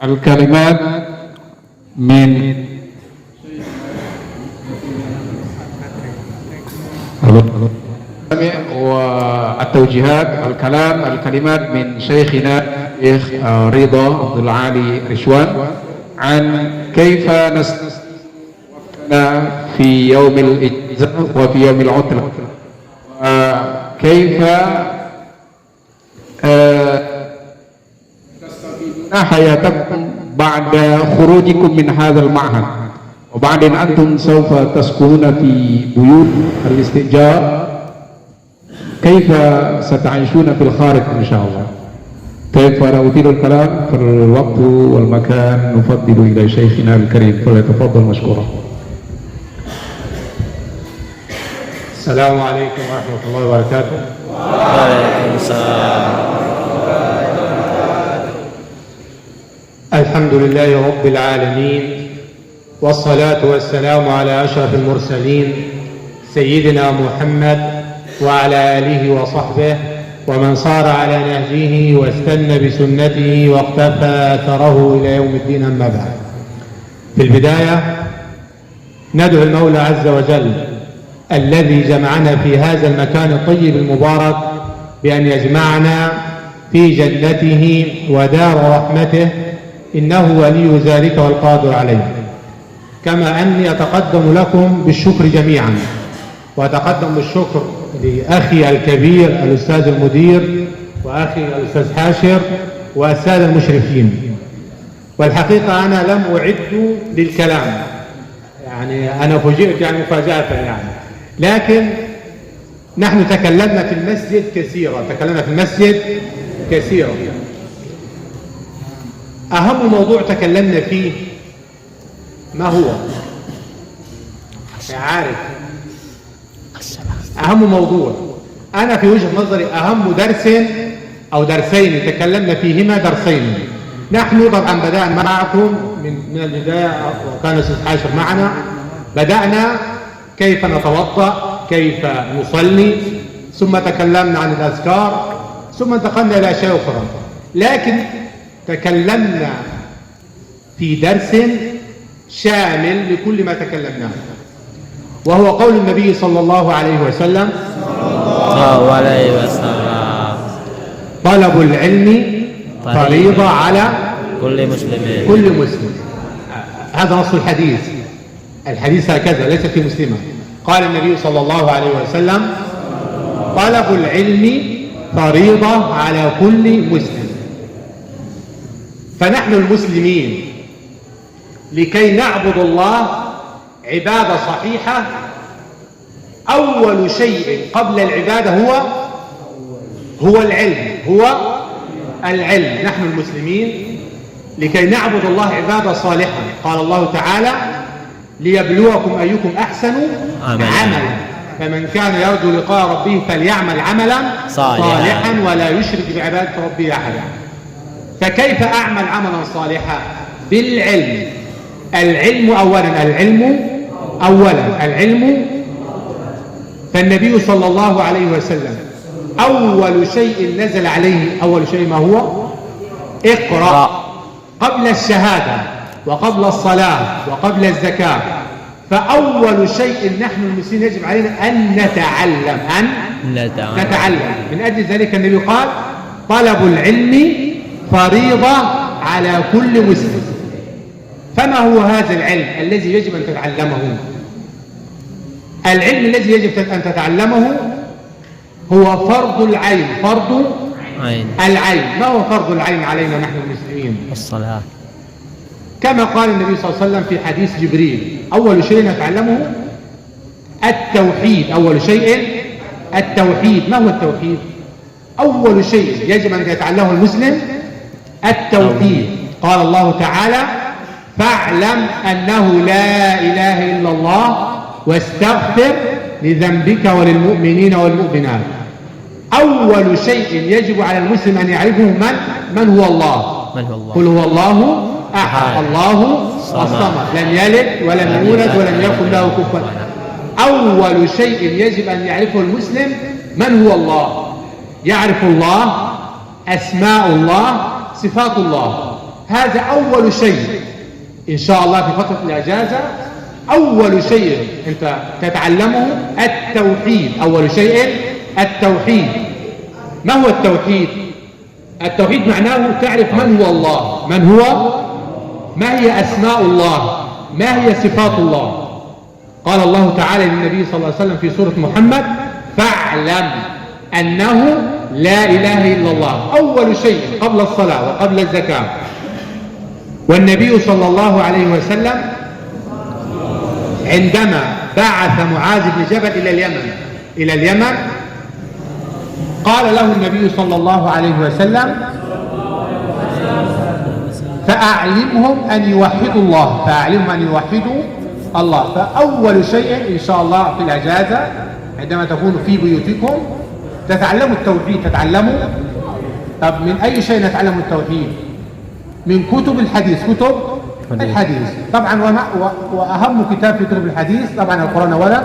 الكلمات من والتوجيهات الكلمات من شيخنا الشيخ رضا عبد العالي رشوان عن كيف نستطيع في يوم الإجازة وفي يوم العطلة، وكيف تستفيدون حياتكم بعد خروجكم من هذا المعهد، وبعدين أنتم سوف تسكنون في بيوت الاستئجار، كيف ستعيشون في الخارج إن شاء الله. طيب، فلا أطيل الكلام، في الوقت والمكان نفضل إلى شيخنا الكريم، فليتفضل مشكورا. السلام عليكم ورحمة الله وبركاته. وعليكم السلام. الحمد لله رب العالمين، والصلاة والسلام على أشرف المرسلين سيدنا محمد وعلى آله وصحبه ومن صار على نهجه واستنى بسنته واقتفى أثره إلى يوم الدين. أما بعد، في البداية ندعو المولى عز وجل الذي جمعنا في هذا المكان الطيب المبارك بأن يجمعنا في جنته ودار رحمته، إنه ولي ذلك والقادر عليه. كما أني أتقدم لكم بالشكر جميعا، وأتقدم بالشكر لأخي الكبير الأستاذ المدير، وأخي الأستاذ حاشر، والسادة المشرفين. والحقيقة أنا لم أعد للكلام، يعني أنا فوجئت مفاجأة لكن نحن تكلمنا في المسجد كثيرا. أهم موضوع تكلمنا فيه ما هو؟ عارف؟ أهم موضوع، أنا في وجهة نظري أهم درس أو درسين تكلمنا فيهما درسين. نحن طبعا بدأنا معكم من البداية، وكان الأستاذ حاشر معنا. بدأنا كيف نتوضأ، كيف نصلي، ثم تكلمنا عن الأذكار، ثم انتقلنا إلى أشياء أخرى. لكن تكلمنا في درس شامل لكل ما تكلمناه، وهو قول النبي صلى الله عليه وسلم: طلب العلم فريضة على كل مسلم. هذا نص الحديث. الحديث هكذا، ليس في مسلمة. قال النبي صلى الله عليه وسلم: طلب العلم فريضة على كل مسلم. فنحن المسلمين لكي نعبد الله عبادة صحيحة، أول شيء قبل العبادة هو العلم. نحن المسلمين لكي نعبد الله عبادة صالحة. قال الله تعالى: ليبلوكم أيكم أحسن عملا، فمن كان يرجو لقاء ربه فليعمل عملا صالحا ولا يشرك بعبادة ربه أحدا. فكيف أعمل عملا صالحا؟ بالعلم. العلم أولا. فالنبي صلى الله عليه وسلم أول شيء نزل عليه، أول شيء ما هو؟ اقرأ. قبل الشهادة وقبل الصلاة وقبل الزكاة. فأول شيء نحن المسلمين يجب علينا أن نتعلم. من أجل ذلك النبي قال: طلب العلم فريضة على كل مسلم. فما هو هذا العلم الذي يجب أن تتعلمه؟ العلم الذي يجب أن تتعلمه هو فرض العين. ما هو فرض العين علينا نحن المسلمين؟ الصلاة. كما قال النبي صلى الله عليه وسلم في حديث جبريل: أول شيء نتعلمه التوحيد. ما هو التوحيد؟ أول شيء يجب أن يتعلمه المسلم التوحيد. قال الله تعالى: فاعلم أنه لا إله إلا الله واستغفر لذنبك وللمؤمنين والمؤمنات. أول شيء يجب على المسلم أن يعرفه من هو الله. قل هو الله أحد، الله الصمد، لم يلد ولم يولد ولم يكن له كفوا. أول شيء يجب أن يعرفه المسلم من هو الله. يعرف الله، أسماء الله، صفات الله. هذا أول شيء إن شاء الله في فترة الإجازة. أول شيء أنت تتعلمه التوحيد. أول شيء التوحيد. ما هو التوحيد؟ التوحيد معناه تعرف من هو الله، من هو، ما هي أسماء الله، ما هي صفات الله. قال الله تعالى للنبي صلى الله عليه وسلم في سورة محمد: فاعلم أنه لا إله إلا الله. أول شيء قبل الصلاة وقبل الزكاة. والنبي صلى الله عليه وسلم عندما بعث معاذ بن جبل إلى اليمن قال له النبي صلى الله عليه وسلم: فأعلمهم أن يوحدوا الله، فأعلمهم أن يوحدوا الله. فأول شيء إن شاء الله في الأجازة عندما تكونوا في بيوتكم تتعلموا التوحيد. تتعلموا. طب من أي شيء نتعلم التوحيد؟ من كتب الحديث. كتب الحديث طبعا. وأهم كتاب في كتب الحديث طبعا القرآن أولا،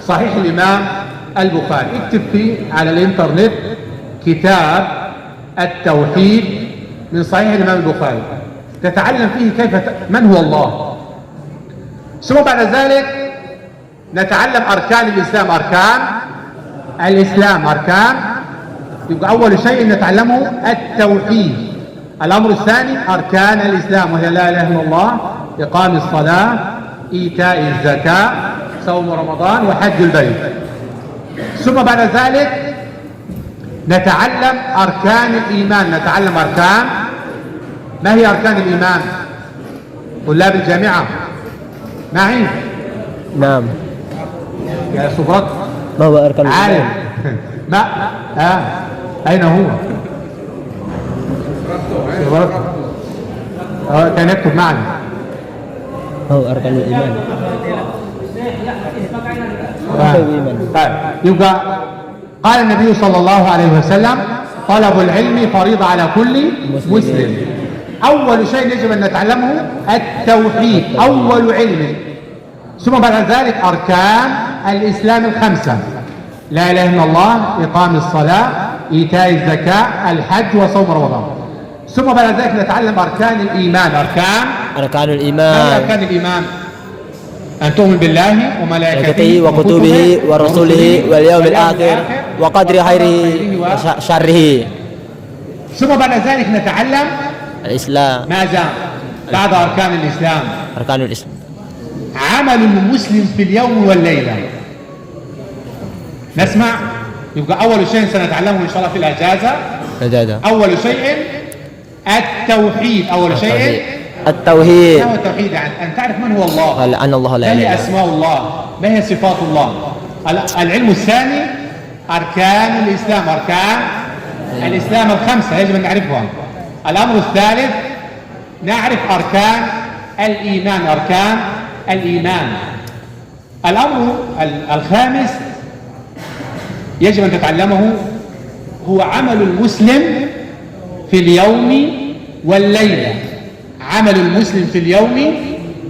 صحيح الإمام البخاري. اكتب فيه على الإنترنت كتاب التوحيد من صحيح الإمام البخاري، تتعلم فيه كيف من هو الله. ثم بعد ذلك نتعلم أركان الإسلام. أركان الإسلام أركان. يبقى أول شيء نتعلمه التوحيد. الأمر الثاني أركان الإسلام، وهي لا إله إلا الله، إقام الصلاة، إيتاء الزكاة، صوم رمضان، وحج البيت. ثم بعد ذلك نتعلم أركان الإيمان. نتعلم أركان. ما هي أركان الإيمان؟ طلاب الجامعة معي؟ نعم. يا سبرت ما هو أركان عالم الإيمان؟ ما أين هو؟ سبرت كان يكتب معنا. ما هو أركان الإيمان؟ طيب يبقى قال النبي صلى الله عليه وسلم: طلب العلم فريضة على كل مسلم. أول شيء يجب أن نتعلمه التوحيد، أول علم. ثم بعد ذلك أركان الإسلام الخمسة: لا إله إلا الله، إقام الصلاة، إيتاء الزكاة، الحج، وصوم رمضان. ثم بعد ذلك نتعلم أركان الإيمان. أركان ما هي الإيمان: أركان الإيمان؟ أن تؤمن بالله ملائكته وكتبه ورسله واليوم الآخر وقدر خيره وشره. ثم بعد ذلك نتعلم الإسلام. ماذا بعد أركان الإسلام؟ أركان الإسلام: عمل المسلم في اليوم والليلة. نسمع. يبقى أول شيء سنتعلمه إن شاء الله في الأجازة أول شيء التوحيد. أول شيء التوحيد. ما هو التوحيد؟ يعني أن تعرف من هو الله، أن الله لا ما إله هي إلا أسماء الله، ما هي صفات الله. العلم الثاني أركان الإسلام. أركان الإسلام الخمسة يجب أن نعرفها. الأمر الثالث نعرف أركان الإيمان. أركان الإيمان. الأمر الخامس يجب أن تتعلمه هو عمل المسلم في اليوم والليلة. عمل المسلم في اليوم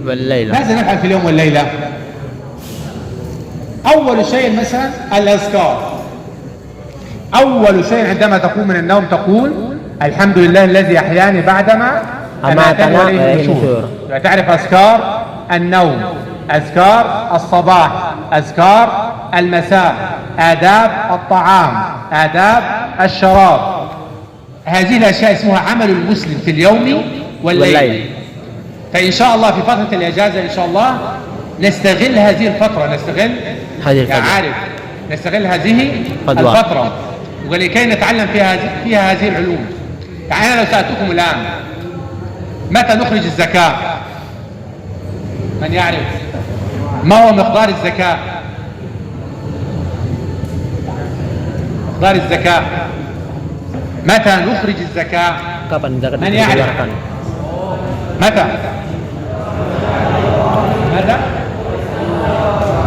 والليلة. ماذا نفعل في اليوم والليلة؟ أول شيء مثلا الأذكار. أول شيء عندما تقوم من النوم تقول: الحمد لله الذي أحياني بعدما أماتني وإليه النشور. تعرف أذكار النوم، أذكار الصباح، أذكار المساء، آداب الطعام، آداب الشراب. هذه الأشياء اسمها عمل المسلم في اليوم والليل. فإن شاء الله في فترة الإجازة إن شاء الله نستغل هذه الفترة. نستغل هذه الفترة ولكي نتعلم فيها هذه العلوم. يعني أنا لو سألتكم الآن متى نخرج الزكاة؟ من يعرف ما هو مقدار الزكاة؟ مقدار الزكاة متى نخرج الزكاة؟ من يعرف؟ متى؟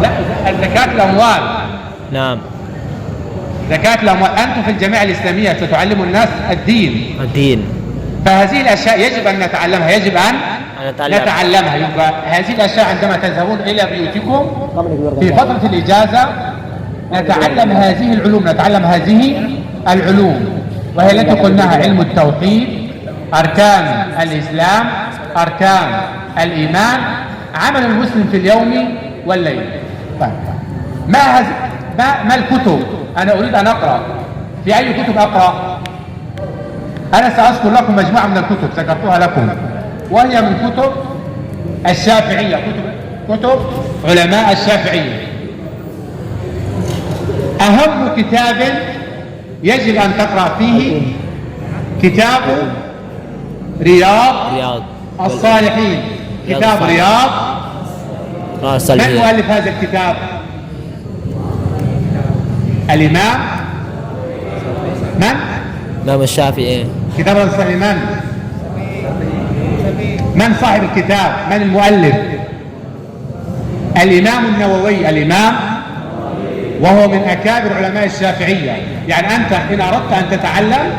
لا، الزكاة الأموال. نعم. زكاة الأموال. أنتم في الجامعة الإسلامية ستعلموا الناس الدين. فهذه الأشياء يجب أن نتعلمها. يجب أن نتعلمها. يبقى هذه الأشياء عندما تذهبون إلى بيوتكم في فترة الإجازة نتعلم هذه العلوم. وهي التي قلناها: علم التوحيد، أركان الإسلام، أركان الإيمان، عمل المسلم في اليوم والليل. طيب ما الكتب؟ أنا أريد أن أقرأ. في أي كتب أقرأ؟ أنا سأذكر لكم مجموعة من الكتب ذكرتها لكم، وهي من كتب الشافعية، كتب علماء الشافعية. أهم كتاب يجب أن تقرأ فيه كتاب رياض الصالحين. كتاب رياض من مؤلف هذا الكتاب؟ الإمام الإمام الشافعي. كتاب رياض الصالحين من صاحب الكتاب؟ من المؤلف؟ الإمام النووي. الإمام، وهو من أكابر علماء الشافعية. يعني أنت إن أردت أن تتعلم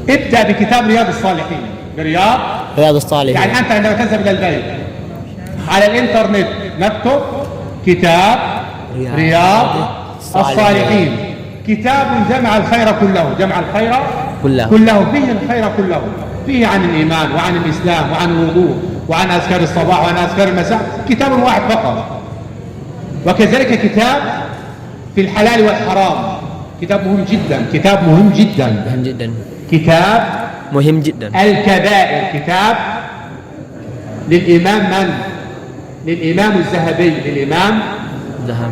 ابدأ بكتاب رياض الصالحين. برياض الصالحين. يعني أنت عندما تذهب إلى البيت على الإنترنت نكتب كتاب رياض الصالحين. كتاب جمع الخير كله، جمع الخير كله، فيه الخير كله، فيه عن الإيمان وعن الإسلام وعن الوضوء وعن أذكار الصباح وعن أذكار المساء، كتاب واحد فقط. وكذلك كتاب في الحلال والحرام، كتاب مهم جدا، كتاب مهم جدا، كتاب مهم جدا. الكبائر، كتاب للإمام للإمام الذهبي،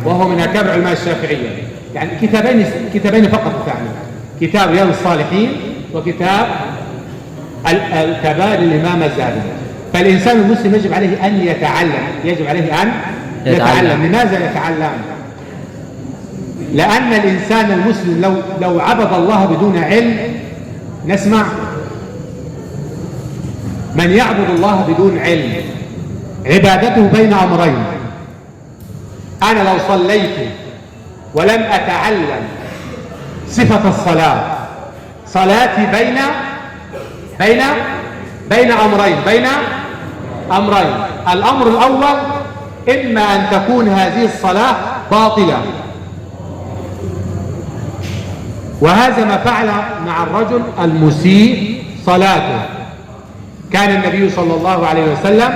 وهو من أكابر علماء الشافعية. يعني كتابين فقط، يعني كتاب رياض الصالحين وكتاب الكبائر للإمام الذهبي. فالإنسان المسلم يجب عليه أن يتعلم، يجب عليه أن يتعلم. لماذا يتعلم؟ لأن الإنسان المسلم لو عبد الله بدون علم، نسمع من يعبد الله بدون علم عبادته بين أمرين. أنا لو صليت ولم أتعلم صفة الصلاة، صلاتي بين أمرين. الأمر الأول إما أن تكون هذه الصلاة باطلة، وهذا ما فعل مع الرجل المسيء صلاته. كان النبي صلى الله عليه وسلم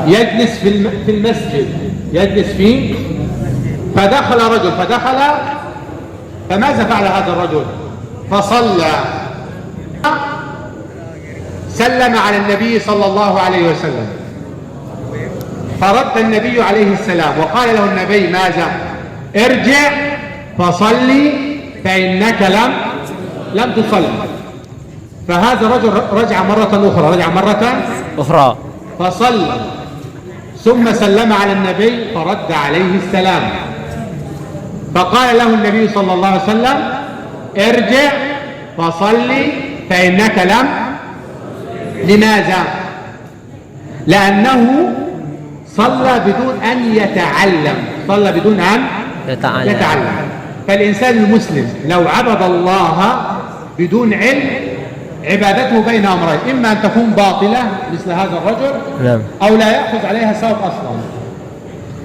يجلس في المسجد، يجلس فيه، فدخل رجل، فماذا فعل هذا الرجل؟ فصلى، سلم على النبي صلى الله عليه وسلم، فرد النبي عليه السلام وقال له النبي ماذا؟ ارجع فصلي فإنك لم تصلي. فهذا الرجل رجع مرة أخرى فصلى، ثم سلم على النبي فرد عليه السلام، فقال له النبي صلى الله عليه وسلم ارجع فصلي فإنك لماذا؟ لأنه صلى بدون أن يتعلم، صلى بدون أن يتعلم. فالإنسان المسلم لو عبد الله بدون علم عبادته بين أمرين، إما أن تكون باطلة مثل هذا الرجل، أو لا يأخذ عليها ثواب أصلا.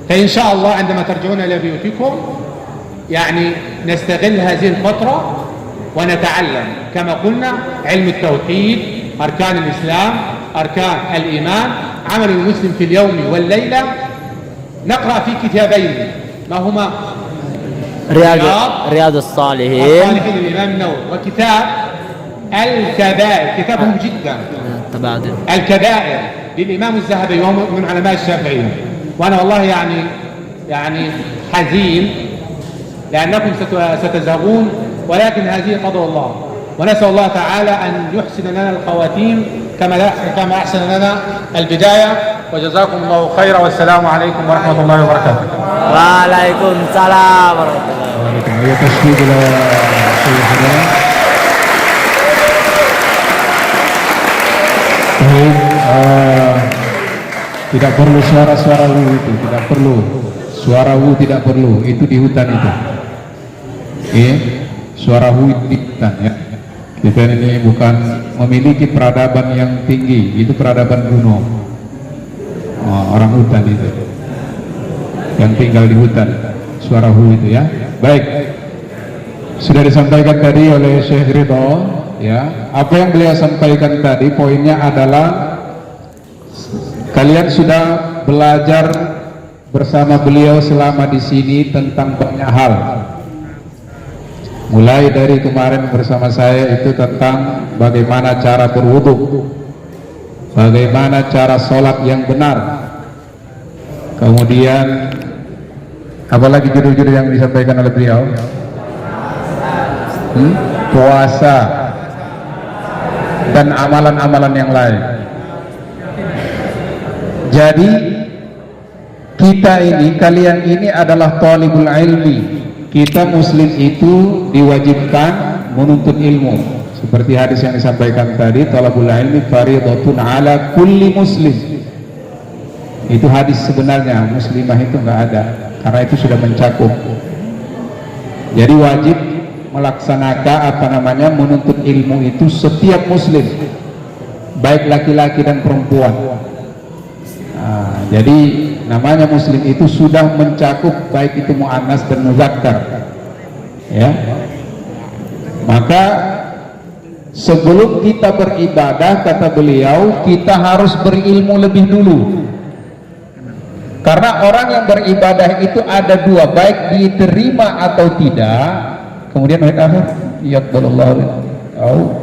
فإن شاء الله عندما ترجعون إلى بيوتكم يعني نستغل هذه الفترة ونتعلم كما قلنا علم التوحيد، أركان الإسلام، أركان الإيمان، عمل المسلم في اليوم والليلة. نقرأ في كتابين، ما هما؟ رياض الصالحين للإمام النووي، وكتاب الكبائر، كتاب مهم جدا، الكبائر للإمام الذهبي، وهو من علماء الشافعية. وأنا والله يعني حزين لأنكم ستذهبون، ولكن هذه قضاء الله، ونسأل الله تعالى أن يحسن لنا الخواتيم كما أحسن لنا البداية. وجزاكم الله خيرا، والسلام عليكم ورحمة الله وبركاته. وعليكم السلام ورحمة الله وبركاته. Tidak perlu suara-suara wu itu, tidak perlu. Suara wu tidak perlu, itu di hutan itu. Suara wu di hutan ya. Kita ini bukan memiliki peradaban yang tinggi, itu peradaban kuno. Orang hutan itu, yang tinggal di hutan. Suara hu itu ya. Baik. Sudah disampaikan tadi oleh Syekh Ridho, ya. Apa yang beliau sampaikan tadi poinnya adalah kalian sudah belajar bersama beliau selama di sini tentang banyak hal. Mulai dari kemarin bersama saya itu tentang bagaimana cara berwudu, bagaimana cara sholat yang benar. Kemudian apalagi judul-judul yang disampaikan oleh beliau? Puasa dan amalan-amalan yang lain. Jadi kita ini, kalian ini adalah talibul ilmi. Kita muslim itu diwajibkan menuntut ilmu. Seperti hadis yang disampaikan tadi, talabul ilmi fardhatun ala kulli muslim. Itu hadis sebenarnya, muslimah itu enggak ada, karena itu sudah mencakup. Jadi wajib melaksanakan menuntut ilmu itu setiap muslim, baik laki-laki dan perempuan. Jadi namanya muslim itu sudah mencakup baik itu muannas dan muzakkar, ya. Maka sebelum kita beribadah, kata beliau, kita harus berilmu lebih dulu. Karena orang yang beribadah itu ada dua, baik diterima atau tidak. Kemudian ayat akhir, yaqbalullahu au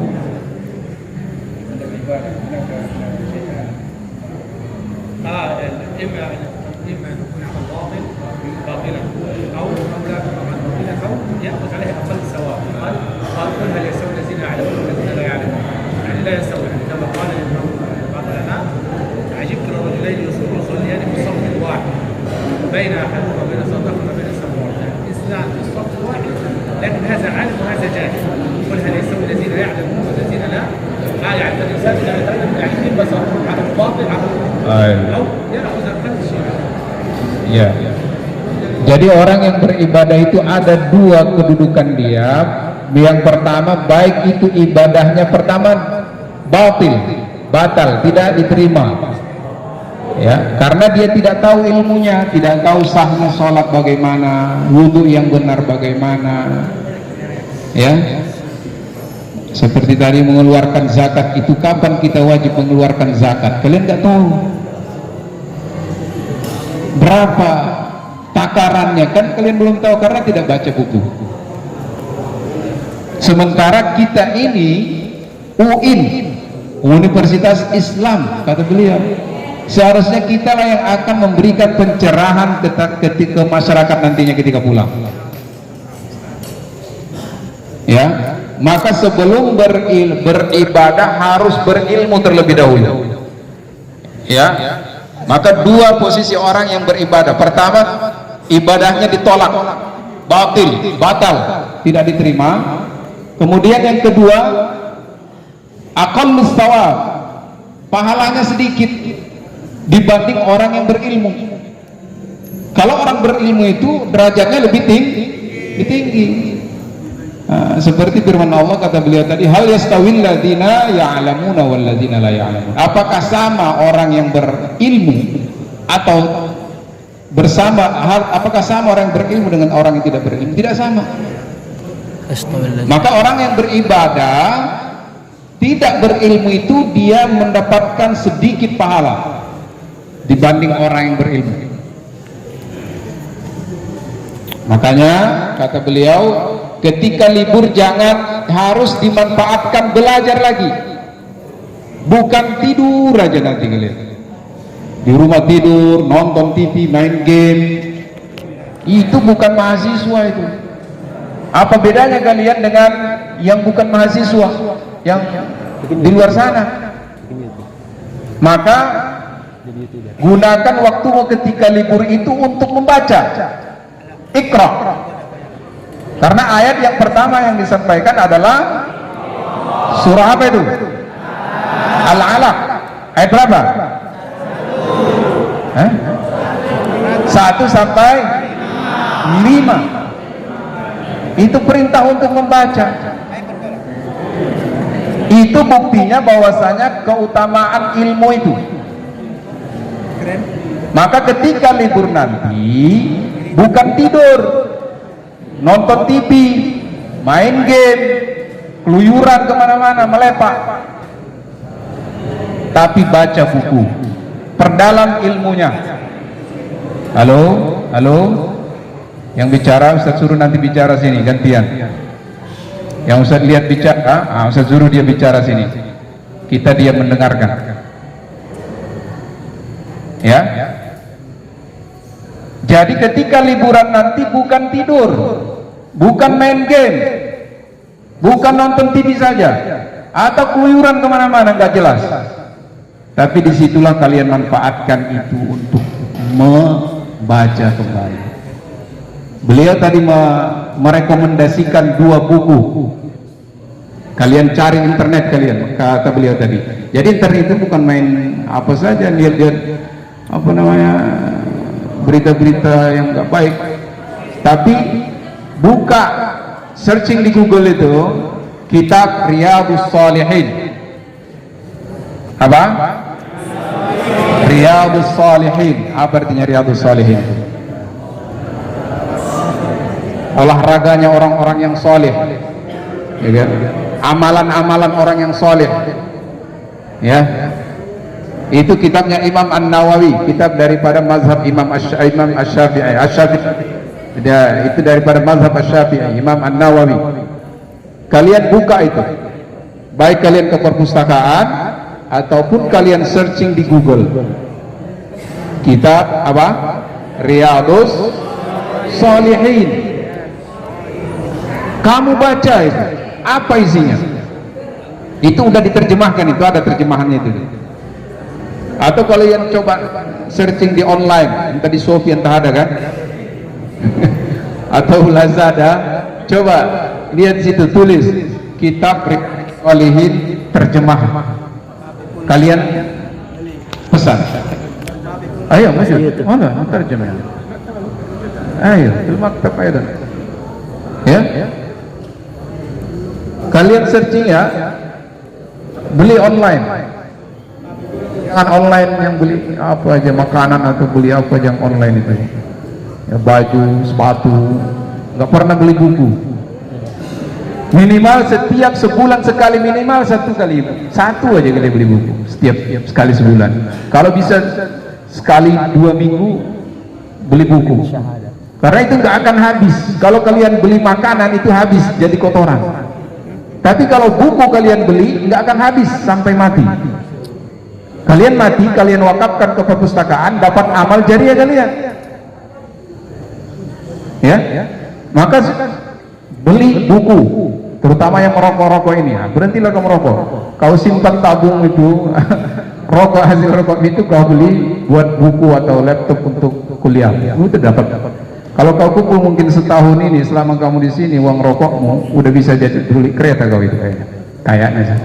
بين أحدهما بين صدق وبين السماوات الإسلام في الصف الواحد لكن هذا عالم وهذا جاهل قل هل يستوي الذين يعلمون والذين لا يعلم الإنسان لا يتعلم يعني بصر على الباطل على أو يأخذ القلب الشيء. Ya. Jadi orang yang beribadah itu ada dua kedudukan dia. Yang pertama, baik itu ibadahnya pertama batal, tidak diterima. Ya, karena dia tidak tahu ilmunya, tidak tahu sahnya sholat bagaimana, wudhu yang benar bagaimana, ya. Seperti tadi mengeluarkan zakat itu, kapan kita wajib mengeluarkan zakat? Kalian nggak tahu berapa takarannya, kan kalian belum tahu karena tidak baca buku. Sementara kita ini UIN, Universitas Islam, kata beliau, seharusnya kita lah yang akan memberikan pencerahan ketika masyarakat nantinya ketika pulang. Ya, maka sebelum beribadah harus berilmu terlebih dahulu. Ya, maka dua posisi orang yang beribadah. Pertama, ibadahnya ditolak, batal, tidak diterima. Kemudian yang kedua, aqallus thawab, pahalanya sedikit dibanding orang yang berilmu. Kalau orang berilmu itu derajatnya lebih tinggi. Seperti firman Allah, kata beliau tadi, hal yastawil ladzina ya'lamuna wal ladzina la ya'lamun. Apakah sama orang yang berilmu atau apakah sama orang yang berilmu dengan orang yang tidak berilmu? Tidak sama. Maka orang yang beribadah tidak berilmu itu dia mendapatkan sedikit pahala dibanding orang yang berilmu. Makanya kata beliau, ketika libur jangan, harus dimanfaatkan belajar lagi, bukan tidur aja nanti kalian di rumah, tidur, nonton TV, main game. Itu bukan mahasiswa itu. Apa bedanya kalian dengan yang bukan mahasiswa yang di luar sana? Maka gunakan waktumu ketika libur itu untuk membaca. Iqra. Karena ayat yang pertama yang disampaikan adalah surah apa itu? Al-Alaq. Ayat berapa? 1 sampai 5. Itu perintah untuk membaca. Itu buktinya bahwasanya keutamaan ilmu itu. Maka ketika libur nanti, bukan tidur, nonton TV, main game, keluyuran kemana-mana, melepak. Tapi baca buku, perdalam ilmunya. Halo, halo, yang bicara Ustaz suruh nanti bicara sini gantian. Yang Ustaz lihat bicara, Ustaz suruh dia bicara sini. Kita dia mendengarkan. Ya. Jadi ketika liburan nanti bukan tidur, bukan main game, bukan nonton TV saja, atau keluyuran kemana-mana nggak jelas. Tapi disitulah kalian manfaatkan itu untuk membaca kembali. Beliau tadi merekomendasikan 2 buku. Kalian cari internet kalian, kata beliau tadi. Jadi internet itu bukan main apa saja, lihat-lihat apa namanya berita-berita yang nggak baik. Tapi buka searching di Google itu kitab Riyadhus Shalihin. Apa? Riyadhus Shalihin. Apa artinya Riyadhus Shalihin? Olahraganya orang-orang yang soleh, ya kan? Amalan-amalan orang yang soleh, ya. Itu kitabnya Imam An-Nawawi, kitab daripada mazhab Imam Asy-Syafi'i. Itu daripada mazhab Asy-Syafi'i, Imam An-Nawawi. Kalian buka itu, baik kalian ke perpustakaan ataupun kalian searching di Google. Kitab apa? Riyadhus Shalihin. Kamu baca itu, apa isinya? Itu udah diterjemahkan, itu ada terjemahannya itu. Atau kalian coba searching di online, entah di Shopee entah ada kan? Atau Lazada, coba lihat situ tulis kitab Shalihin terjemah. Kalian pesan. Ayo masuk. Mana terjemah? Ayo, fil maktab ayo. Ya? Kalian searching ya, beli online. Jangan online yang beli apa aja makanan atau beli apa aja yang online itu. Ya, baju, sepatu, nggak pernah beli buku. Minimal setiap sebulan sekali, minimal satu aja kalian beli buku setiap sekali sebulan. Kalau bisa sekali 2 minggu beli buku. Karena itu nggak akan habis. Kalau kalian beli makanan itu habis jadi kotoran. Tapi kalau buku kalian beli nggak akan habis sampai mati. Kalian mati, kalian wakafkan ke perpustakaan, dapat amal jariah kalian. Ya, maka beli buku, terutama yang merokok-rokok ini. Berhentilah kamu merokok. Kau simpan tabung itu, rokok hasil rokok itu kau beli buat buku atau laptop untuk kuliah. Itu dapat. Kalau kau kumpul mungkin setahun ini selama kamu di sini uang rokokmu udah bisa jadi beli kereta kau itu kayaknya sih.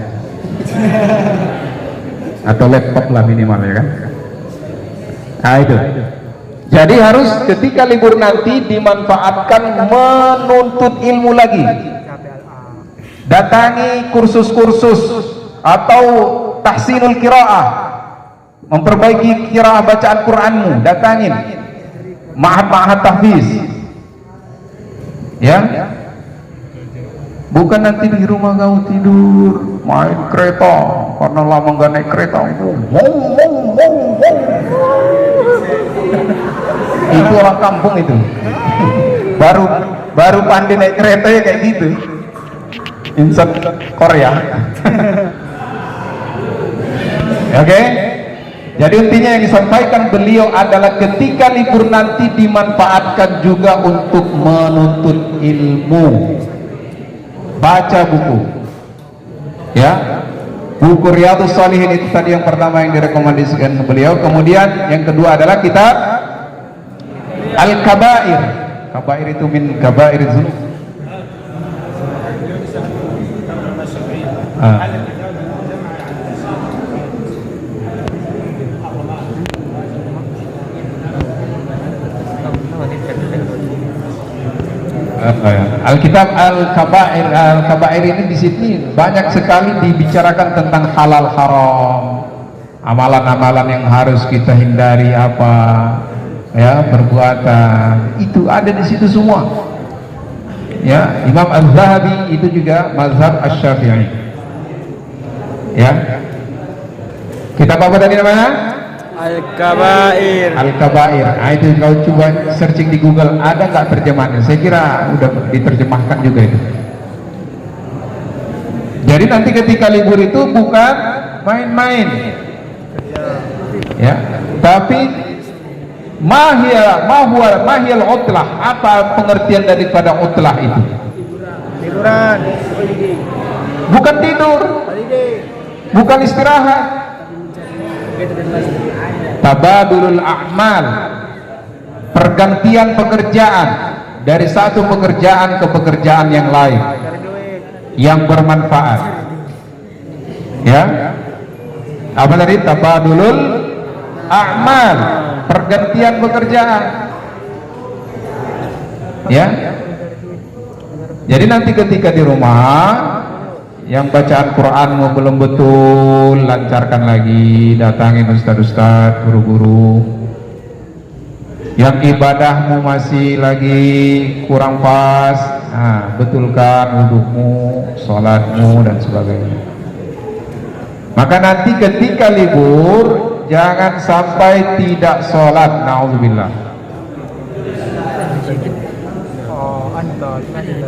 Atau laptop lah minimal ya kan. Nah itu. Jadi harus ketika libur nanti dimanfaatkan menuntut ilmu lagi. Datangi kursus-kursus atau tahsinul qiraah, memperbaiki qiraah bacaan Qur'anmu, datangin. Ma'had tahfiz, ya, bukan nanti di rumah kau tidur main kereta karena lama nggak naik kereta. Itu orang kampung itu, baru pandai naik kereta ya kayak gitu, insert Korea. Oke? Jadi intinya yang disampaikan beliau adalah ketika libur nanti dimanfaatkan juga untuk menuntut ilmu. Baca buku. Ya. Buku Riyadhus Shalihin itu tadi yang pertama yang direkomendasikan beliau. Kemudian yang kedua adalah kitab Al-Kabair. Kabair itu min kabair dzunub. Alkitab Al-Kabair. Al-Kabair ini di sini banyak sekali dibicarakan tentang halal haram, amalan-amalan yang harus kita hindari apa, ya, perbuatan itu ada di situ semua. Ya, Imam Az-Zahabi itu juga mazhab Asy-Syafi'i. Ya. Kitab apa tadi namanya? Al-Kabair. Al-Kabair. Nah, itu kau coba searching di Google, ada nggak terjemahannya? Saya kira udah diterjemahkan juga itu. Jadi nanti ketika libur itu bukan main-main, ya, tapi mahiyal utlah. Apa pengertian daripada utlah itu? Liburan. Bukan tidur, bukan istirahat. Tabadulul a'mal, pergantian pekerjaan dari satu pekerjaan ke pekerjaan yang lain yang bermanfaat. Ya, apa tadi? Tabadulul a'mal, pergantian pekerjaan. Ya, jadi nanti ketika di rumah yang bacaan Quranmu belum betul, lancarkan lagi, datangin ustad-ustad, guru-guru. Yang ibadahmu masih lagi kurang pas, nah, betulkan wudhumu, sholatmu dan sebagainya. Maka nanti ketika libur jangan sampai tidak sholat, na'udzubillah.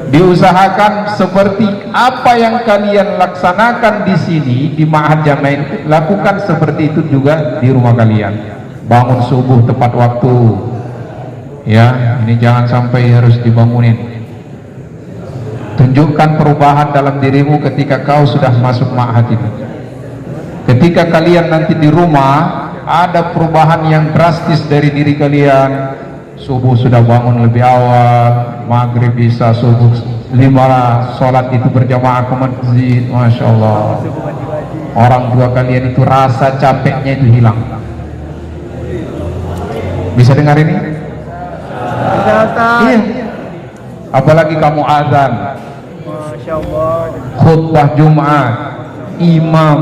Diusahakan seperti apa yang kalian laksanakan di sini di Ma'had Jami'in, lakukan seperti itu juga di rumah kalian. Bangun subuh tepat waktu. Ya, ini jangan sampai harus dibangunin. Tunjukkan perubahan dalam dirimu ketika kau sudah masuk Ma'had ini. Ketika kalian nanti di rumah ada perubahan yang drastis dari diri kalian. Subuh sudah bangun lebih awal, maghrib bisa, subuh 5 sholat itu berjamaah ke masjid, masya Allah. Orang tua kalian itu rasa capeknya itu hilang. Bisa dengar ini? Iya. Apalagi kamu azan, Masya Allah. khutbah Jumat, imam.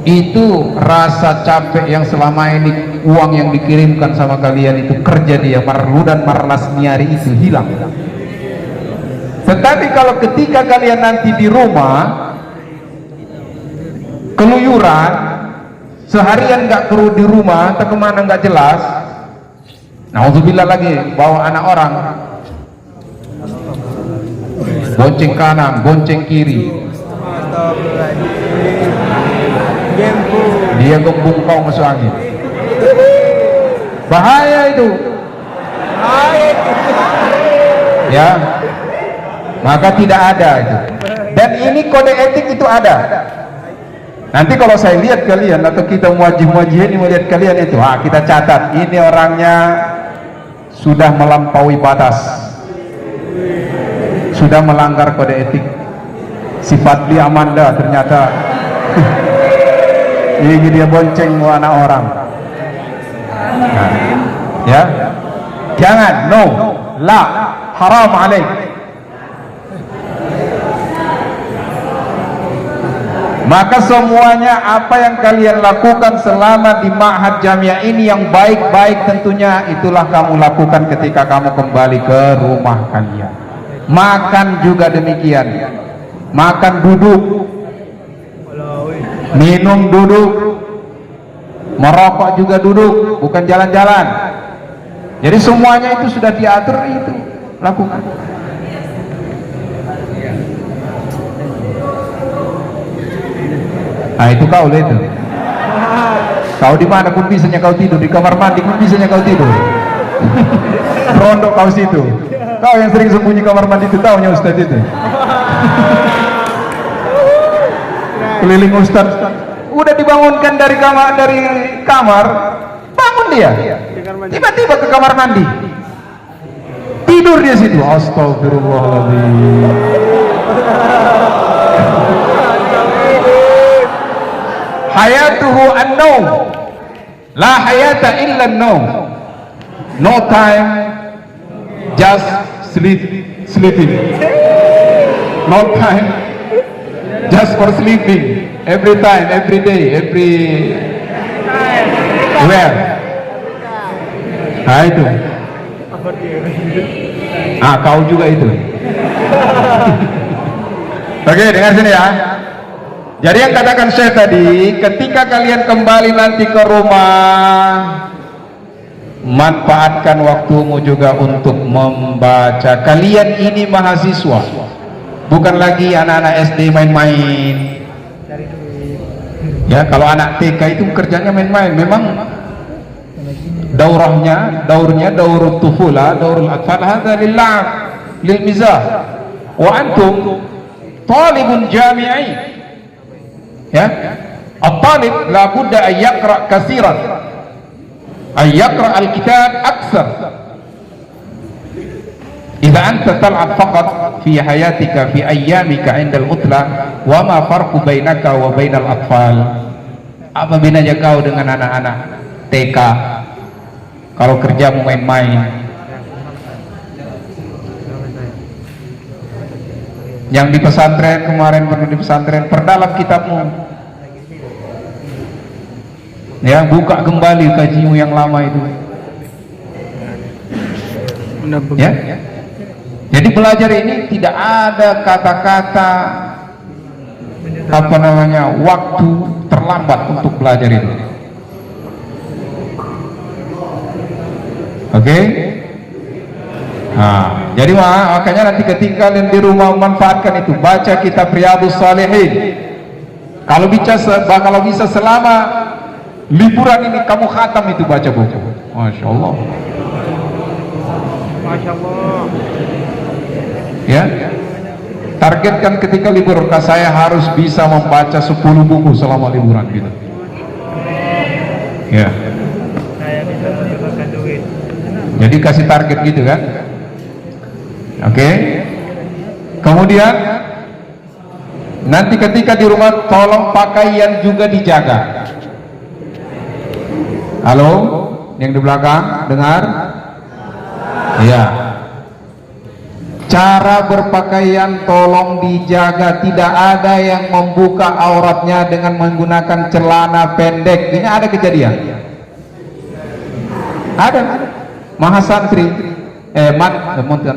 Itu rasa capek yang selama ini uang yang dikirimkan sama kalian itu kerja dia marlu dan marlas niari itu hilang. Tetapi kalau ketika kalian nanti di rumah keluyuran seharian nggak keluar di rumah, atau kemana nggak jelas, na'udzubillah lagi bawa anak orang, bonceng kanan, bonceng kiri, dia gembung kau masuk angin. Bahaya itu. Ya, maka tidak ada itu. Dan ini kode etik itu ada. Nanti kalau saya lihat kalian atau kita muajih-muajih ini melihat kalian itu, kita catat ini orangnya sudah melampaui batas, sudah melanggar kode etik. Sifat dia Amanda ternyata. Ini dia bonceng anak orang. Nah, ya, jangan, no, la, haram alaik. Maka semuanya apa yang kalian lakukan selama di Ma'had Jami'ah ini yang baik-baik tentunya itulah kamu lakukan ketika kamu kembali ke rumah kalian. Makan juga demikian. Makan duduk, minum duduk, merokok juga duduk, bukan jalan-jalan. Jadi semuanya itu sudah diatur, itu lakukan. Nah itu kau lah itu. Kau di mana pun bisanya kau tidur, di kamar mandi pun bisanya kau tidur. Rondok kau situ. Kau yang sering sembunyi kamar mandi itu taunya Ustaz itu. Keliling Ustaz, udah dibangunkan dari kamar, bangun dia, tiba-tiba ke kamar mandi, tidur dia situ. Astagfirullahaladzim. Hayatuhu an-naum, la hayata illa an-naum. No time, just sleeping. No time, just for sleeping. Every time, every day, everywhere. Nah itu. Kau juga itu. Oke, dengar sini ya. Jadi yang katakan saya tadi, ketika kalian kembali nanti ke rumah, manfaatkan waktumu juga untuk membaca. Kalian ini mahasiswa, bukan lagi anak-anak SD main-main. Ya, kalau anak TK itu kerjanya main-main. Memang daurahnya daurut tufula, daurul atfal, hadza lil'ab, lil mizah. Wa antum talibun jami'i. Ya, at-talib la budda an yaqra katsiran, an yaqra al-kitab aktsar. Idza anta tal'ab faqat fi hayatika fi ayyamika 'inda al-utla, wa ma farqu bainaka wa bainal atfal? Apa bedanya kau dengan anak-anak TK kalau kerja mau main-main? Yang di pesantren kemarin, pernah di pesantren, perdalam kitabmu, ya, buka kembali kajimu yang lama itu, ya. Jadi belajar ini tidak ada kata-kata apa namanya waktu terlambat untuk belajar itu. Oke? Nah, jadi makanya nanti ketika kalian di rumah manfaatkan itu, baca kitab Riyadhus Shalihin. Kalau bisa selama liburan ini kamu khatam itu, baca buku. Masya Allah. Masya Allah. Ya, targetkan ketika libur, saya harus bisa membaca 10 buku selama liburan gitu. Ya. Saya bisa menyumbangkan duit. Jadi kasih target gitu kan. Oke. Kemudian nanti ketika di rumah tolong pakaian juga dijaga. Halo, yang di belakang dengar? Iya. Cara berpakaian tolong dijaga, tidak ada yang membuka auratnya dengan menggunakan celana pendek. Ini ada kejadian. Ada. Mahasantri,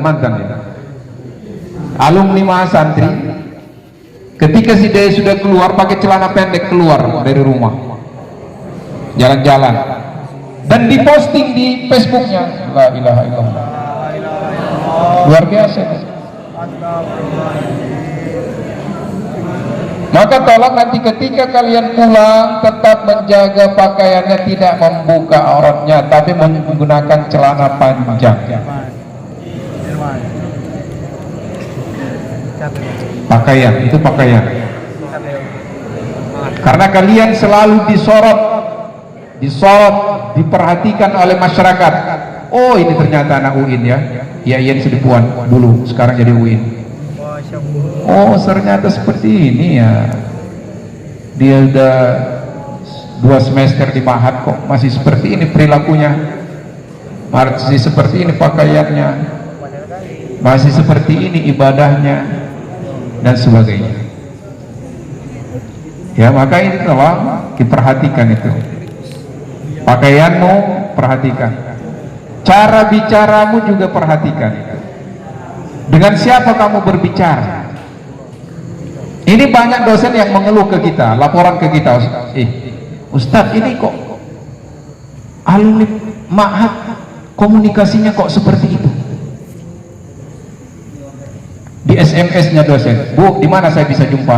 mantan ya. Alumni mahasantri, ketika si dia sudah keluar pakai celana pendek keluar dari rumah, jalan-jalan, dan diposting di Facebooknya. La ilaha illallah. Luar biasa. Maka tolong nanti ketika kalian pulang tetap menjaga pakaiannya, tidak membuka auratnya, tapi menggunakan celana panjang. Pakaian itu pakaian. Karena kalian selalu disorot, diperhatikan oleh masyarakat. Oh, ini ternyata anak UIN ya. Ya, Ian Sedipuan dulu, sekarang jadi UIN. Oh, ternyata seperti ini ya. Dia udah 2 semester di Mahat kok masih seperti ini perilakunya, masih seperti ini pakaiannya, masih seperti ini ibadahnya, dan sebagainya. Ya, maka ini tolong diperhatikan itu. Pakaianmu perhatikan, cara bicaramu juga perhatikan. Dengan siapa kamu berbicara? Ini banyak dosen yang mengeluh ke kita, laporan ke kita, Ustadz ini kok alumni Ma'had komunikasinya kok seperti itu. Di SMS-nya dosen, Bu, di mana saya bisa jumpa?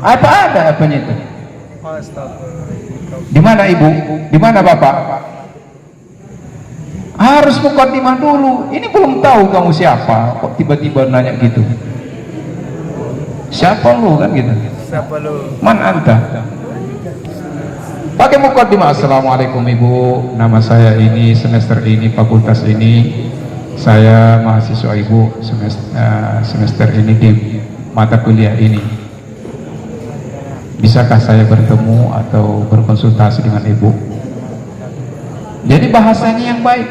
Apa ada apanya itu? Di mana Ibu? Di mana Bapak? Harus mukadimah dulu. Ini belum tahu kamu siapa, kok tiba-tiba nanya gitu. Siapa lu kan gitu? Siapa lu? Man anta? Pakai mukadimah. Assalamualaikum Ibu, nama saya ini, semester ini, fakultas ini. Saya mahasiswa Ibu semester ini di mata kuliah ini. Bisakah saya bertemu atau berkonsultasi dengan Ibu? Jadi bahasanya yang baik.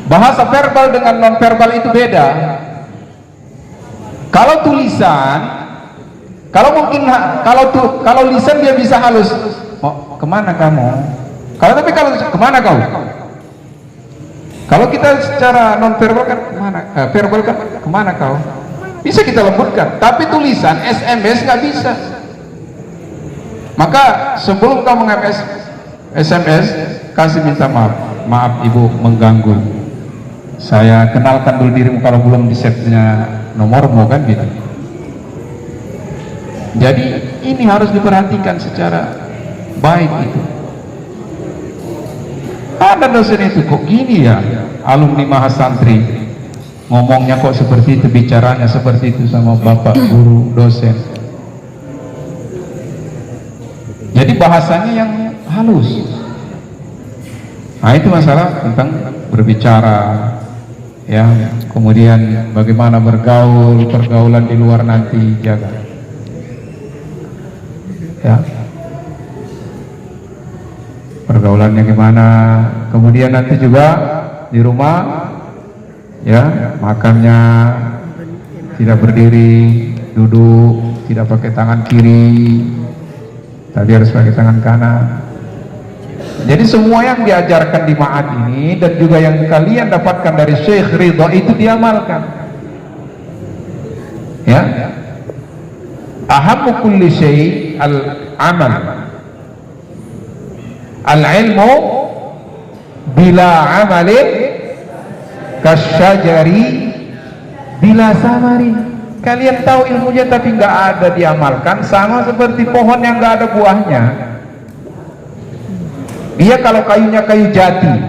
Bahasa verbal dengan non verbal itu beda. Kalau tulisan, kalau lisan dia bisa halus. Mau kemana kamu? Kalau kemana kau? Kalau kita secara non verbal kan kemana? Verbal kan kemana kau? Bisa kita lembutkan, tapi tulisan SMS nggak bisa. Maka sebelum kau SMS, kasih minta maaf. Maaf ibu mengganggu. Saya kenalkan dulu dirimu kalau belum di setnya nomormu kan gitu. Jadi ini harus diperhatikan secara baik itu. Ada dosen itu kok gini ya, alumni mahasantri ngomongnya kok seperti itu, bicaranya seperti itu sama bapak guru dosen. Jadi bahasanya yang halus. Nah itu masalah tentang berbicara, ya. Kemudian bagaimana bergaul, pergaulan di luar nanti jaga, ya. Pergaulannya gimana, kemudian nanti juga di rumah, ya, makannya tidak berdiri, duduk, tidak pakai tangan kiri, tadi harus pakai tangan kanan. Jadi semua yang diajarkan di ma'had ini dan juga yang kalian dapatkan dari Syekh Ridha itu diamalkan, ya. Ahammu kulli syai' al-amal. Al-ilmu bila amalin kasyajari bila samari. Kalian tahu ilmunya tapi nggak ada diamalkan, sama seperti pohon yang nggak ada buahnya. Dia kalau kayunya kayu jati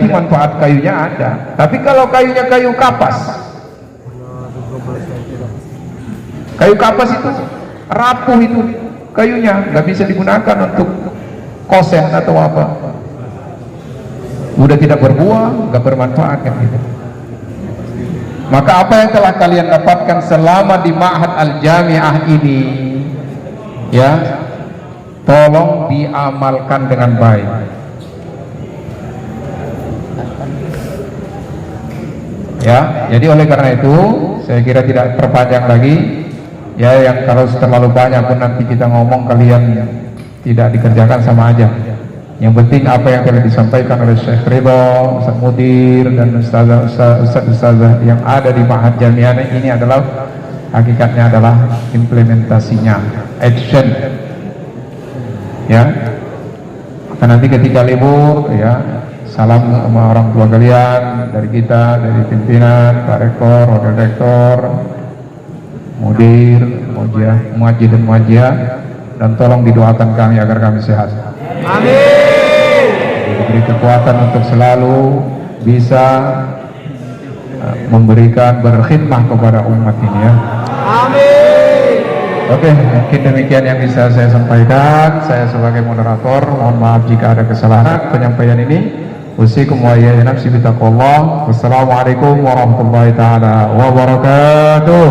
manfaat kayunya ada, tapi kalau kayunya kayu kapas itu rapuh, itu kayunya nggak bisa digunakan untuk kosen atau apa, udah tidak berbuah, nggak bermanfaat kan gitu. Maka apa yang telah kalian dapatkan selama di Ma'had Al-Jami'ah ini, ya, tolong diamalkan dengan baik. Ya, jadi oleh karena itu saya kira tidak terpanjang lagi. Ya, yang kalau terlalu banyak pun nanti kita ngomong kalian tidak dikerjakan sama aja. Yang penting apa yang telah disampaikan oleh Syekh Ridha, Ustaz Mudir dan Ustaz-Ustazah yang ada di Ma'had Jami'ah ini adalah hakikatnya adalah implementasinya, action. Ya, maka nanti ketika libur, ya, salam sama orang tua kalian dari kita, dari pimpinan, Pak Rektor, Wakil Rektor, Mudir, Muajid dan Muajiyah, dan tolong didoakan kami agar kami sehat. Amin. Diberi kekuatan untuk selalu bisa memberikan berkhidmah kepada umat ini, ya. Amin. Oke, mungkin demikian yang bisa saya sampaikan. Saya sebagai moderator, mohon maaf jika ada kesalahan penyampaian ini. Usikum wa iyaya nafsi bitaqwallah. Wassalamualaikum warahmatullahi taala wabarakatuh.